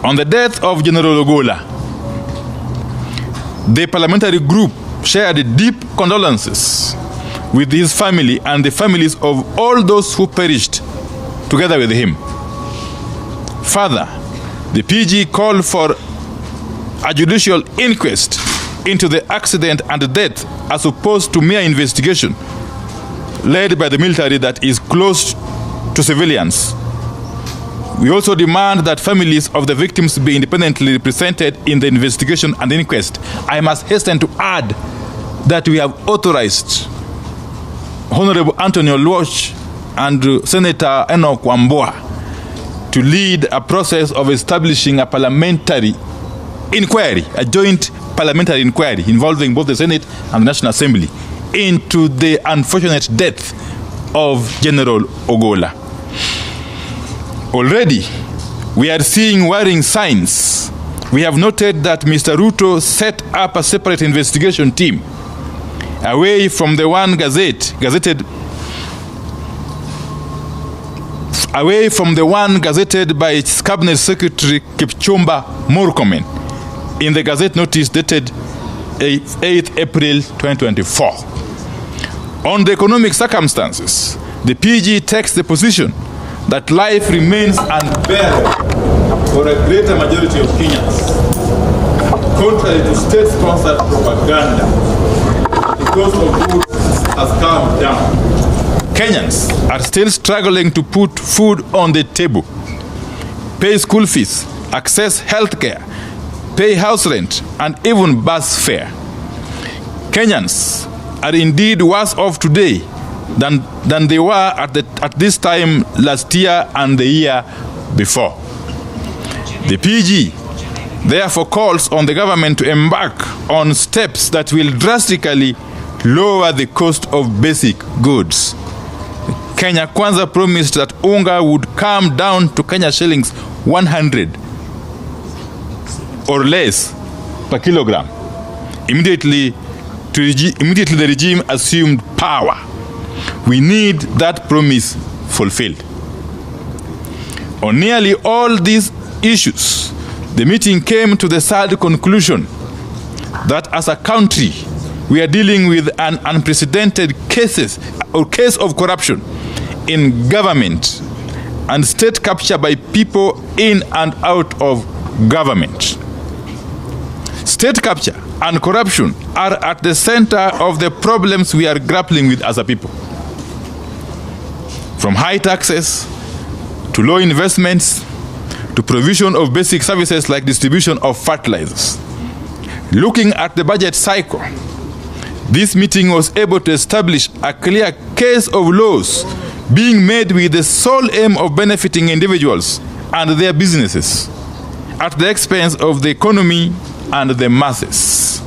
On the death of General Ogolla, the parliamentary group shared deep condolences with his family and the families of all those who perished together with him. Further, the PG called for a judicial inquest into the accident and the death as opposed to mere investigation led by the military that is close to civilians. We also demand that families of the victims be independently represented in the investigation and inquest. I must hasten to add that we have authorized Honorable Anthony Oluoch and Senator Enoch Wamboa to lead a process of establishing a parliamentary inquiry, a joint parliamentary inquiry involving both the Senate and the National Assembly into the unfortunate death of General Ogolla. Already, we are seeing worrying signs. We have noted that Mr. Ruto set up a separate investigation team away from the one gazetted by its Cabinet Secretary Kipchumba Murkomen in the Gazette notice dated 8th April 2024. On the economic circumstances, the PG takes the position that life remains unbearable for a greater majority of Kenyans. Contrary to state-sponsored propaganda, the cost of goods has come down. Kenyans are still struggling to put food on the table, pay school fees, access health care, pay house rent, and even bus fare. Kenyans are indeed worse off today than they were at this time last year and the year before. The PG therefore calls on the government to embark on steps that will drastically lower the cost of basic goods. Kenya Kwanza promised that unga would come down to Kenya shillings 100 or less per kilogram. Immediately the regime assumed power. We need that promise fulfilled. On nearly all these issues, the meeting came to the sad conclusion that as a country, we are dealing with an unprecedented case of corruption in government and state capture by people in and out of government. State capture and corruption are at the center of the problems we are grappling with as a people. From high taxes to low investments to provision of basic services like distribution of fertilizers. Looking at the budget cycle, this meeting was able to establish a clear case of laws being made with the sole aim of benefiting individuals and their businesses at the expense of the economy and the masses.